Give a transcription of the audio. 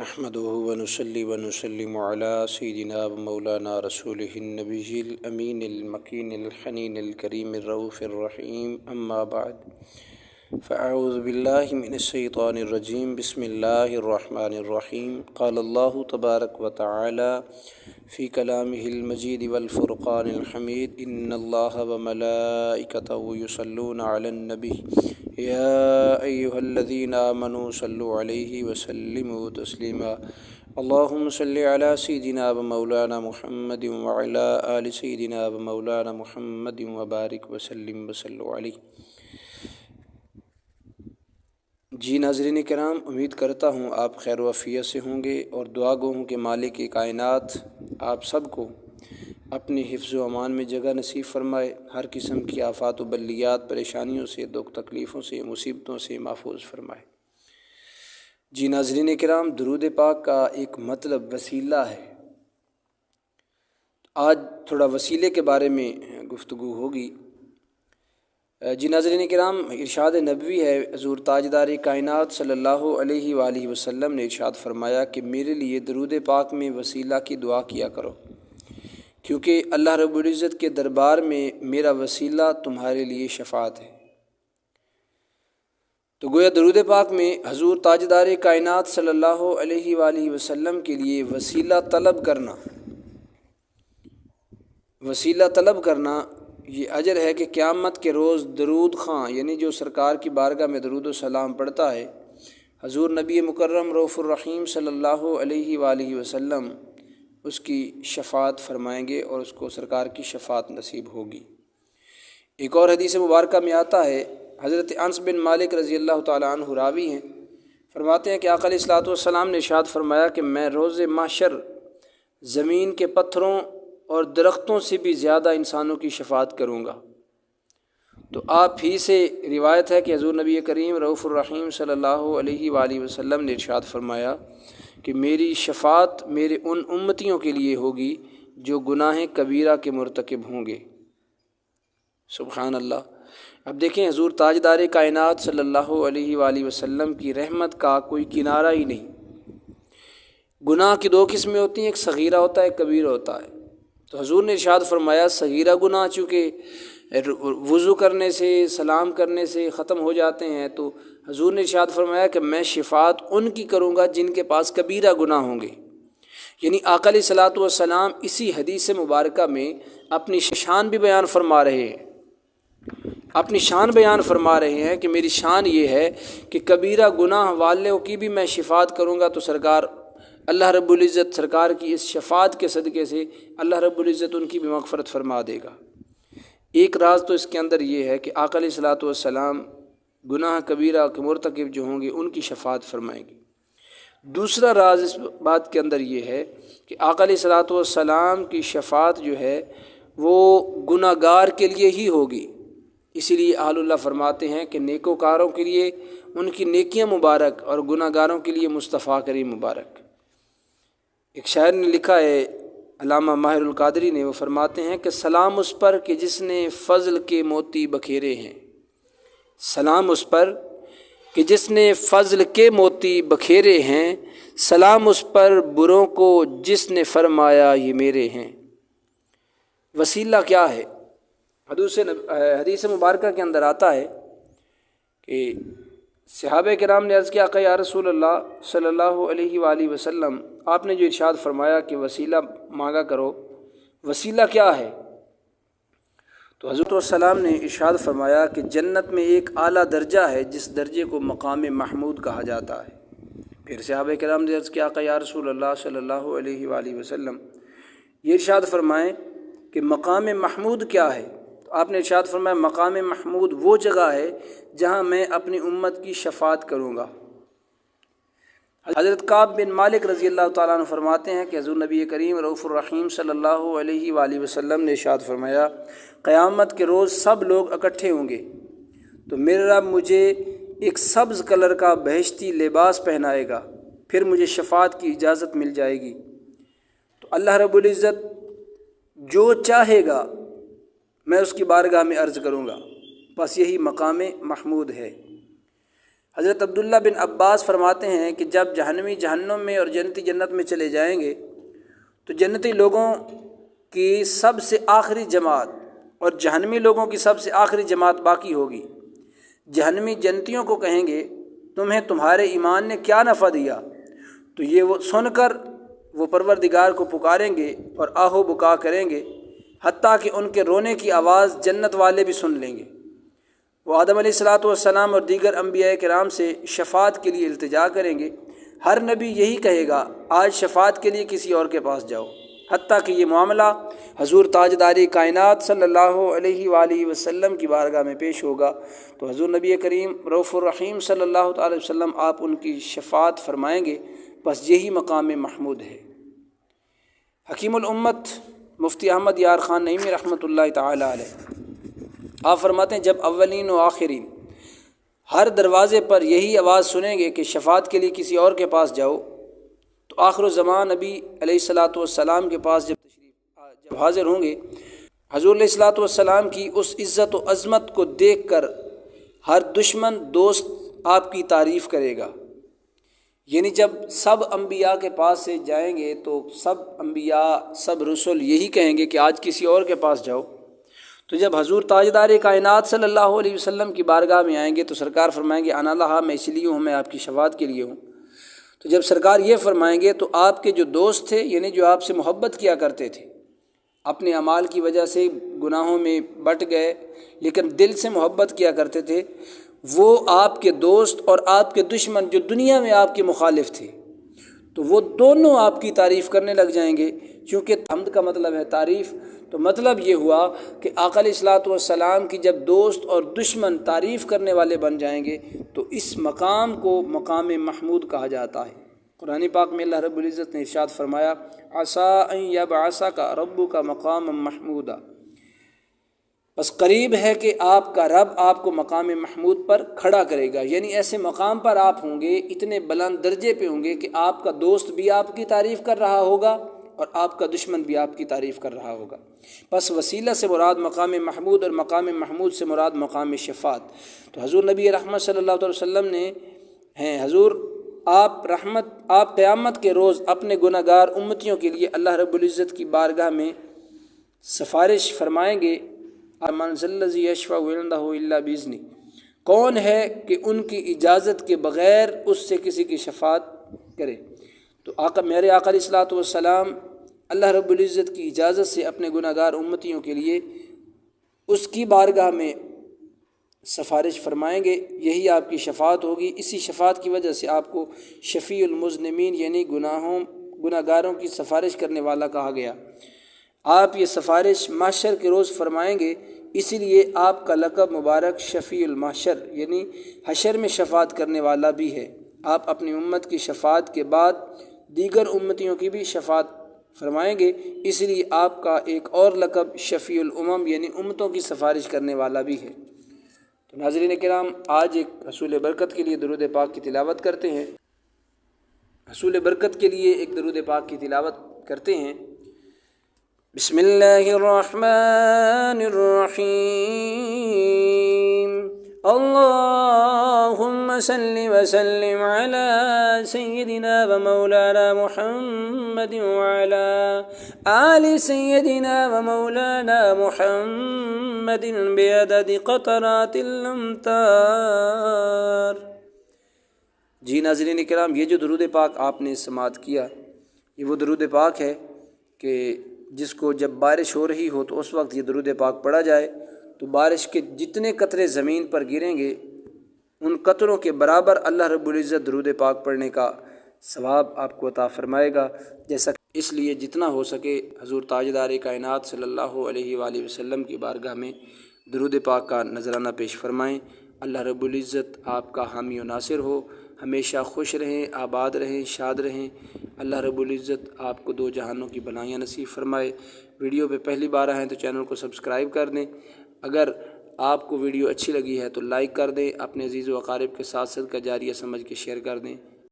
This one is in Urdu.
نحمده ونصلي ونسلم على سيدنا ومولانا رسوله النبي الأمين المكين الحنين الكريم الرؤوف الرحيم أما بعد فأعوذ بالله من الشيطان الرجيم بسم الله الرحمن الرحيم قال الله تبارك وتعالى في كلامه المجيد والفرقان الحميد إن الله وملائكته يصلون على النبي يا أيها الذين آمنوا صلوا عليه وسلموا تسليما اللهم صل على سيدنا ومولانا محمد وعلى آل سيدنا ومولانا محمد وبارك وسلم وصلوا عليه۔ جی ناظرین کرام، امید کرتا ہوں آپ خیر و عافیت سے ہوں گے اور دعا گو ہوں کہ مالک کائنات آپ سب کو اپنی حفظ و امان میں جگہ نصیب فرمائے، ہر قسم کی آفات و بلیات، پریشانیوں سے، دکھ تکلیفوں سے، مصیبتوں سے محفوظ فرمائے۔ جی ناظرین کرام، درود پاک کا ایک مطلب وسیلہ ہے۔ آج تھوڑا وسیلے کے بارے میں گفتگو ہوگی۔ جی ناظرین کرام، ارشاد نبوی ہے، حضور تاجدار کائنات صلی اللہ علیہ وآلہ وسلم نے ارشاد فرمایا کہ میرے لیے درود پاک میں وسیلہ کی دعا کیا کرو، کیونکہ اللہ رب العزت کے دربار میں میرا وسیلہ تمہارے لیے شفاعت ہے۔ تو گویا درود پاک میں حضور تاجدار کائنات صلی اللہ علیہ وآلہ وسلم کے لیے وسیلہ طلب کرنا یہ اجر ہے کہ قیامت کے روز درود خاں، یعنی جو سرکار کی بارگاہ میں درود و سلام پڑھتا ہے، حضور نبی مکرم رؤوف الرحیم صلی اللہ علیہ وآلہ وسلم اس کی شفاعت فرمائیں گے اور اس کو سرکار کی شفاعت نصیب ہوگی۔ ایک اور حدیث مبارکہ میں آتا ہے، حضرت انس بن مالک رضی اللہ تعالیٰ عنہ راوی ہیں، فرماتے ہیں کہ آقا علیہ الصلوۃ والسلام نے ارشاد فرمایا کہ میں روز محشر زمین کے پتھروں اور درختوں سے بھی زیادہ انسانوں کی شفاعت کروں گا۔ تو آپ ہی سے روایت ہے کہ حضور نبی کریم رؤوف الرحیم صلی اللہ علیہ وآلہ وسلم نے ارشاد فرمایا کہ میری شفاعت میرے ان امتیوں کے لیے ہوگی جو گناہ کبیرہ کے مرتکب ہوں گے۔ سبحان اللہ۔ اب دیکھیں، حضور تاجدار کائنات صلی اللہ علیہ وآلہ وسلم کی رحمت کا کوئی کنارہ ہی نہیں۔ گناہ کی دو قسمیں ہوتی ہیں، ایک صغیرہ ہوتا ہے، ایک کبیرہ ہوتا ہے۔ تو حضور نے ارشاد فرمایا صغیرہ گناہ چونکہ وضو کرنے سے، سلام کرنے سے ختم ہو جاتے ہیں، تو حضور نے ارشاد فرمایا کہ میں شفاعت ان کی کروں گا جن کے پاس کبیرہ گناہ ہوں گے۔ یعنی آقا علیہ الصلوۃ والسلام اسی حدیث مبارکہ میں اپنی شان بھی بیان فرما رہے ہیں، کہ میری شان یہ ہے کہ کبیرہ گناہ والوں کی بھی میں شفاعت کروں گا، تو سرکار اللہ رب العزت سرکار کی اس شفاعت کے صدقے سے اللہ رب العزت ان کی بھی مغفرت فرما دے گا۔ ایک راز تو اس کے اندر یہ ہے کہ آقا علیہ الصلوۃ والسلام گناہ کبیرہ کے مرتکب جو ہوں گے ان کی شفاعت فرمائیں گے۔ دوسرا راز اس بات کے اندر یہ ہے کہ آقا علیہ الصلوۃ والسلام کی شفاعت جو ہے وہ گناہ گار کے لیے ہی ہوگی۔ اسی لیے اہل اللہ فرماتے ہیں کہ نیکوکاروں کے لیے ان کی نیکیاں مبارک اور گناہ گاروں کے لیے مصطفیٰ کریم مبارک۔ ایک شاعر نے لکھا ہے، علامہ ماہر القادری نے، وہ فرماتے ہیں کہ سلام اس پر کہ جس نے فضل کے موتی بکھیرے ہیں، سلام اس پر کہ جس نے فضل کے موتی بکھیرے ہیں، سلام اس پر بروں کو جس نے فرمایا یہ میرے ہیں۔ وسیلہ کیا ہے؟ حدیث مبارکہ کے اندر آتا ہے کہ صحابہ کرام نے عرض کیا کہ یا رسول اللہ صلی اللہ علیہ وآلہ وسلم، آپ نے جو ارشاد فرمایا کہ وسیلہ مانگا کرو، وسیلہ کیا ہے؟ تو حضرت السلام نے ارشاد فرمایا کہ جنت میں ایک اعلیٰ درجہ ہے جس درجے کو مقام محمود کہا جاتا ہے۔ پھر صحابہ کرام نے عرض کیا کہ یا رسول اللہ صلی اللہ علیہ وآلہ وسلم، یہ ارشاد فرمائیں کہ مقام محمود کیا ہے؟ آپ نے ارشاد فرمایا مقام محمود وہ جگہ ہے جہاں میں اپنی امت کی شفاعت کروں گا۔ حضرت کعب بن مالک رضی اللہ تعالیٰ عنہ فرماتے ہیں کہ حضور نبی کریم رؤوف الرحیم صلی اللہ علیہ وآلہ وسلم نے ارشاد فرمایا قیامت کے روز سب لوگ اکٹھے ہوں گے تو میرا رب مجھے ایک سبز کلر کا بہشتی لباس پہنائے گا، پھر مجھے شفاعت کی اجازت مل جائے گی۔ تو اللہ رب العزت جو چاہے گا میں اس کی بارگاہ میں عرض کروں گا، بس یہی مقام محمود ہے۔ حضرت عبداللہ بن عباس فرماتے ہیں کہ جب جہنمی جہنم میں اور جنتی جنت میں چلے جائیں گے تو جنتی لوگوں کی سب سے آخری جماعت اور جہنمی لوگوں کی سب سے آخری جماعت باقی ہوگی۔ جہنمی جنتیوں کو کہیں گے تمہیں تمہارے ایمان نے کیا نفع دیا؟ تو یہ وہ سن کر وہ پروردگار کو پکاریں گے اور آہو بکا کریں گے، حتیٰ کہ ان کے رونے کی آواز جنت والے بھی سن لیں گے۔ وہ آدم علیہ الصلاۃ والسلام اور دیگر انبیاء کرام سے شفاعت کے لیے التجا کریں گے۔ ہر نبی یہی کہے گا آج شفاعت کے لیے کسی اور کے پاس جاؤ، حتیٰ کہ یہ معاملہ حضور تاجداری کائنات صلی اللہ علیہ وآلہ وسلم کی بارگاہ میں پیش ہوگا تو حضور نبی کریم رؤوف الرحیم صلی اللہ تعالی وسلم آپ ان کی شفاعت فرمائیں گے، بس یہی مقام محمود ہے۔ حکیم الامت مفتی احمد یار خان نعیمی رحمۃ اللہ تعالی علیہ آپ فرماتے ہیں جب اولین و آخرین ہر دروازے پر یہی آواز سنیں گے کہ شفاعت کے لیے کسی اور کے پاس جاؤ، تو آخر الزمان نبی علیہ الصلاۃ والسلام کے پاس جب حاضر ہوں گے، حضور علیہ الصلاۃ والسلام کی اس عزت و عظمت کو دیکھ کر ہر دشمن دوست آپ کی تعریف کرے گا۔ یعنی جب سب انبیاء کے پاس سے جائیں گے تو سب انبیاء سب رسول یہی کہیں گے کہ آج کسی اور کے پاس جاؤ۔ تو جب حضور تاجدار کائنات صلی اللہ علیہ وسلم کی بارگاہ میں آئیں گے تو سرکار فرمائیں گے انا لہا، میں اس لیے ہوں، میں آپ کی شفاعت کے لیے ہوں۔ تو جب سرکار یہ فرمائیں گے تو آپ کے جو دوست تھے، یعنی جو آپ سے محبت کیا کرتے تھے، اپنے اعمال کی وجہ سے گناہوں میں بٹ گئے لیکن دل سے محبت کیا کرتے تھے، وہ آپ کے دوست اور آپ کے دشمن جو دنیا میں آپ کے مخالف تھے، تو وہ دونوں آپ کی تعریف کرنے لگ جائیں گے۔ چونکہ حمد کا مطلب ہے تعریف، تو مطلب یہ ہوا کہ آقا علیہ الصلاۃ والسلام کی جب دوست اور دشمن تعریف کرنے والے بن جائیں گے تو اس مقام کو مقام محمود کہا جاتا ہے۔ قرآن پاک میں اللہ رب العزت نے ارشاد فرمایا عسیٰ ان یبعثک ربک مقاما محمودا، بس قریب ہے کہ آپ کا رب آپ کو مقام محمود پر کھڑا کرے گا، یعنی ایسے مقام پر آپ ہوں گے، اتنے بلند درجے پہ ہوں گے کہ آپ کا دوست بھی آپ کی تعریف کر رہا ہوگا اور آپ کا دشمن بھی آپ کی تعریف کر رہا ہوگا۔ پس وسیلہ سے مراد مقام محمود اور مقام محمود سے مراد مقام شفاعت۔ تو حضور نبی رحمت صلی اللہ علیہ وسلم نے ہیں حضور آپ قیامت کے روز اپنے گناہ گار امتیوں کے لیے اللہ رب العزت کی بارگاہ میں سفارش فرمائیں گے، من ذا الذی یشفع عندہ الا باذنہ، کون ہے کہ ان کی اجازت کے بغیر اس سے کسی کی شفاعت کرے؟ تو میرے آقا علیہ الصلوۃ والسلام اللہ رب العزت کی اجازت سے اپنے گناہ گار امتیوں کے لیے اس کی بارگاہ میں سفارش فرمائیں گے، یہی آپ کی شفاعت ہوگی۔ اسی شفاعت کی وجہ سے آپ کو شفیع المذنبین یعنی گناہ گاروں کی سفارش کرنے والا کہا گیا۔ آپ یہ سفارش محشر کے روز فرمائیں گے، اسی لیے آپ کا لقب مبارک شفیع المحشر یعنی حشر میں شفاعت کرنے والا بھی ہے۔ آپ اپنی امت کی شفاعت کے بعد دیگر امتیوں کی بھی شفاعت فرمائیں گے، اس لیے آپ کا ایک اور لقب شفیع الامم یعنی امتوں کی سفارش کرنے والا بھی ہے۔ تو ناظرین کرام، آج ایک حصول برکت کے لیے درود پاک کی تلاوت کرتے ہیں۔ حصول برکت کے لیے ایک درود پاک کی تلاوت کرتے ہیں۔ بسم اللہ الرحمن الرحیم، اللہم صلی وسلم علی سیدنا و مولانا محمد وعلی آل سیدنا و مولانا محمد بعدد قطرات الامطار۔ جی ناظرین کرام، یہ جو درود پاک آپ نے سماعت کیا، یہ وہ درود پاک ہے کہ جس کو جب بارش ہو رہی ہو تو اس وقت یہ درود پاک پڑھا جائے تو بارش کے جتنے قطرے زمین پر گریں گے ان قطروں کے برابر اللہ رب العزت درود پاک پڑھنے کا ثواب آپ کو عطا فرمائے گا۔ جیسا اس لیے جتنا ہو سکے حضور تاجدار کائنات صلی اللہ علیہ وآلہ وسلم کی بارگاہ میں درود پاک کا نذرانہ پیش فرمائیں۔ اللہ رب العزت آپ کا حامی و ناصر ہو، ہمیشہ خوش رہیں، آباد رہیں، شاد رہیں۔ اللہ رب العزت آپ کو دو جہانوں کی بھلائیاں نصیب فرمائے۔ ویڈیو پہ پہلی بار آئیں تو چینل کو سبسکرائب کر دیں۔ اگر آپ کو ویڈیو اچھی لگی ہے تو لائک کر دیں، اپنے عزیز و اقارب کے ساتھ صدقہ جاریہ سمجھ کے شیئر کر دیں۔